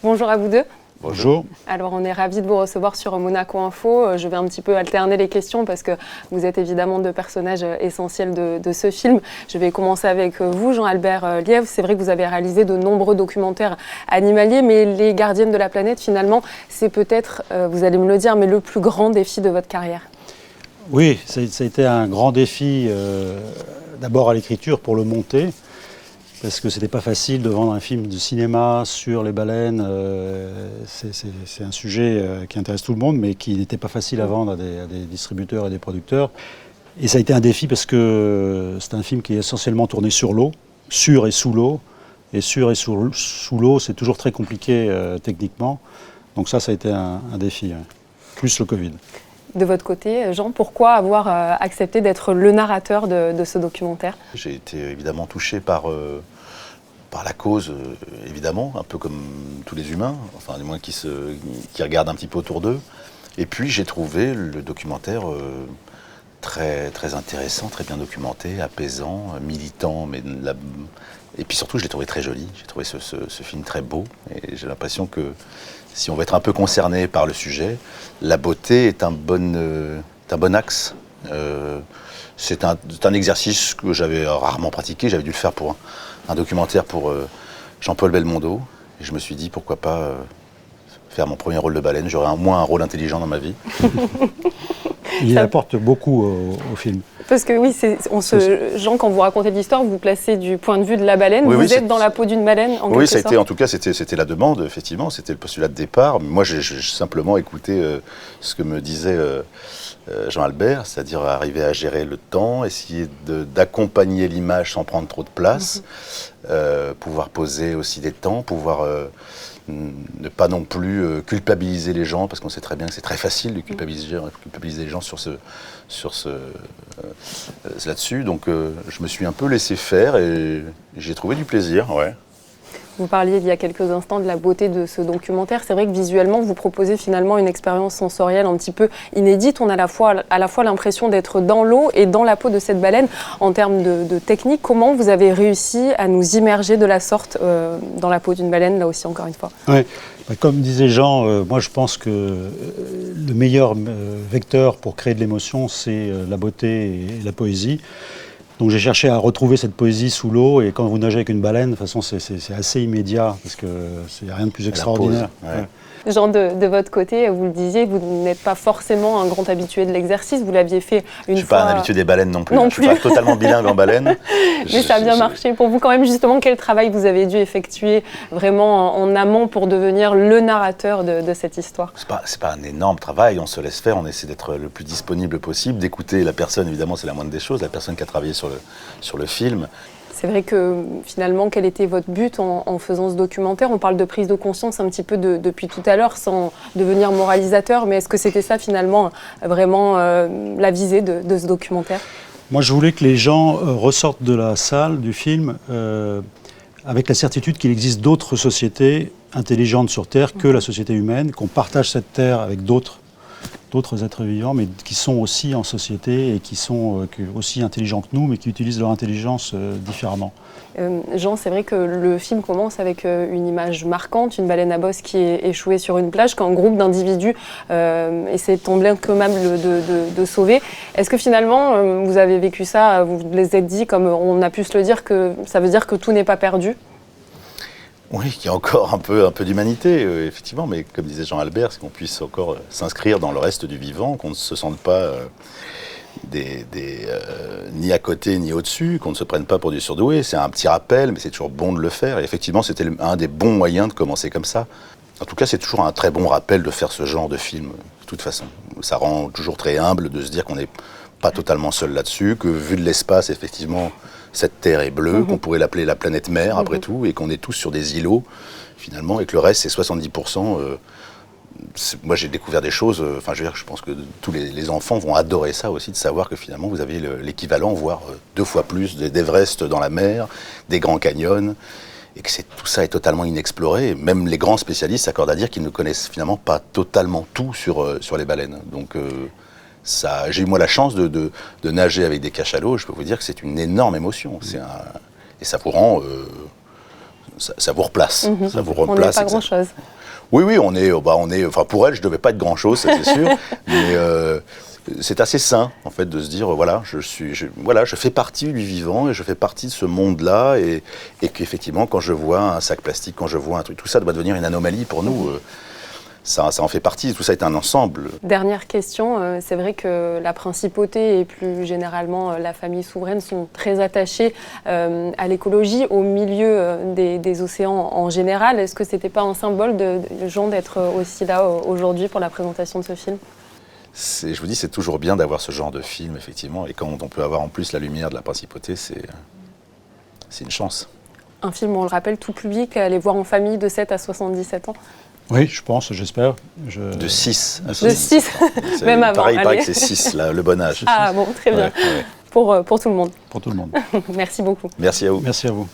Bonjour à vous deux. Bonjour. Alors on est ravis de vous recevoir sur Monaco Info. Je vais un petit peu alterner les questions parce que vous êtes évidemment deux personnages essentiels de ce film. Je vais commencer avec vous, Jean-Albert Lièvre. C'est vrai que vous avez réalisé de nombreux documentaires animaliers, mais Les Gardiennes de la planète, finalement, c'est peut-être, vous allez me le dire, mais le plus grand défi de votre carrière. Oui, ça a été un grand défi, d'abord à l'écriture pour le monter, parce que c'était pas facile de vendre un film de cinéma sur les baleines. C'est un sujet qui intéresse tout le monde, mais qui n'était pas facile à vendre à des distributeurs et des producteurs. Et ça a été un défi parce que c'est un film qui est essentiellement tourné sur l'eau, sur et sous l'eau. Et sur et sous l'eau, c'est toujours très compliqué techniquement. Donc ça a été un défi, plus le Covid. De votre côté, Jean, pourquoi avoir accepté d'être le narrateur de ce documentaire ? J'ai été évidemment touché par la cause, évidemment, un peu comme tous les humains, enfin du moins qui regardent un petit peu autour d'eux. Et puis j'ai trouvé le documentaire très, très intéressant, très bien documenté, apaisant, militant, et puis surtout je l'ai trouvé très joli. J'ai trouvé ce film très beau et j'ai l'impression que si on veut être un peu concerné par le sujet, la beauté est un bon axe. C'est un exercice que j'avais rarement pratiqué. J'avais dû le faire pour un documentaire pour Jean-Paul Belmondo. Et je me suis dit, pourquoi pas faire mon premier rôle de baleine. J'aurais au moins un rôle intelligent dans ma vie. Il apporte beaucoup au film. Parce que oui, Jean, quand vous racontez l'histoire, vous placez du point de vue de la baleine. Oui, vous êtes dans la peau d'une baleine, en quelque sorte. Oui, en tout cas, c'était la demande, effectivement. C'était le postulat de départ. Moi, j'ai simplement écouté ce que me disait Jean-Albert, c'est-à-dire arriver à gérer le temps, essayer d'accompagner l'image sans prendre trop de place, pouvoir poser aussi des temps, pouvoir ne pas non plus culpabiliser les gens, parce qu'on sait très bien que c'est très facile de culpabiliser les gens là-dessus. Donc je me suis un peu laissé faire et j'ai trouvé du plaisir, ouais. Vous parliez il y a quelques instants de la beauté de ce documentaire. C'est vrai que visuellement, vous proposez finalement une expérience sensorielle un petit peu inédite. On a à la fois l'impression d'être dans l'eau et dans la peau de cette baleine. En termes de technique, comment vous avez réussi à nous immerger de la sorte dans la peau d'une baleine, là aussi encore une fois ? Ouais. Comme disait Jean, moi je pense que le meilleur vecteur pour créer de l'émotion, c'est la beauté et la poésie. Donc j'ai cherché à retrouver cette poésie sous l'eau, et quand vous nagez avec une baleine, de toute façon c'est assez immédiat, parce qu'il n'y a rien de plus extraordinaire. Ouais. Jean, de votre côté, vous le disiez, vous n'êtes pas forcément un grand habitué de l'exercice, vous l'aviez fait une fois... Je ne suis pas un habitué des baleines non plus. Non Je ne suis pas totalement bilingue en baleine. Mais ça a bien marché. Pour vous quand même, justement, quel travail vous avez dû effectuer vraiment en amont pour devenir le narrateur de cette histoire ? C'est pas un énorme travail, on se laisse faire, on essaie d'être le plus disponible possible, d'écouter la personne, évidemment c'est la moindre des choses, la personne qui a travaillé sur le film. C'est vrai que finalement, quel était votre but en faisant ce documentaire ? On parle de prise de conscience un petit peu depuis tout à l'heure, sans devenir moralisateur, mais est-ce que c'était ça finalement vraiment la visée de ce documentaire ? Moi je voulais que les gens ressortent de la salle, du film, avec la certitude qu'il existe d'autres sociétés intelligentes sur Terre que la société humaine, qu'on partage cette Terre avec d'autres êtres vivants, mais qui sont aussi en société et qui sont aussi intelligents que nous, mais qui utilisent leur intelligence différemment. Jean, c'est vrai que le film commence avec une image marquante, une baleine à bosse qui est échouée sur une plage, qu'un groupe d'individus essaie tant bien que mal de sauver. Est-ce que finalement, vous avez vécu ça, vous les êtes dit, comme on a pu se le dire, que ça veut dire que tout n'est pas perdu ? Oui, qu'il y a encore un peu d'humanité, effectivement, mais comme disait Jean-Albert, c'est qu'on puisse encore s'inscrire dans le reste du vivant, qu'on ne se sente pas ni à côté ni au-dessus, qu'on ne se prenne pas pour du surdoué. C'est un petit rappel, mais c'est toujours bon de le faire. Et effectivement, c'était un des bons moyens de commencer comme ça. En tout cas, c'est toujours un très bon rappel de faire ce genre de film, de toute façon. Ça rend toujours très humble de se dire qu'on n'est pas totalement seul là-dessus, que vu de l'espace, effectivement, cette Terre est bleue, qu'on pourrait l'appeler la planète mère, après tout, et qu'on est tous sur des îlots, finalement, et que le reste, c'est 70%. Moi, j'ai découvert des choses, je pense que tous les enfants vont adorer ça aussi, de savoir que finalement, vous avez l'équivalent, voire 2 fois plus d'Everest dans la mer, des Grands Canyons, et que tout ça est totalement inexploré. Et même les grands spécialistes s'accordent à dire qu'ils ne connaissent finalement pas totalement tout sur les baleines. Donc, j'ai eu moi la chance de nager avec des cachalots. Je peux vous dire que c'est une énorme émotion. Et ça vous rend ça vous replace. Ça vous On n'est replace. pas grand-chose. Oui, on est, enfin pour elle, je devais pas être grand-chose, ça c'est sûr, mais c'est assez sain en fait de se dire voilà, je fais partie du vivant et je fais partie de ce monde-là et qu'effectivement quand je vois un sac plastique, quand je vois un truc, tout ça doit devenir une anomalie pour nous. Ça en fait partie, tout ça est un ensemble. Dernière question, c'est vrai que la principauté et plus généralement la famille souveraine sont très attachés à l'écologie, au milieu des océans en général. Est-ce que c'était pas un symbole de Jean d'être aussi là aujourd'hui pour la présentation de ce film ? Je vous dis, c'est toujours bien d'avoir ce genre de film, effectivement, et quand on peut avoir en plus la lumière de la principauté, c'est une chance. Un film, on le rappelle, tout public, à aller voir en famille de 7 à 77 ans. Oui, je pense, j'espère. De 6 à 6, même avant. Pareil, il paraît allez. que c'est 6, le bon âge. Ah bon, très bien. Ouais. Pour tout le monde. Pour tout le monde. Merci beaucoup. Merci à vous. Merci à vous.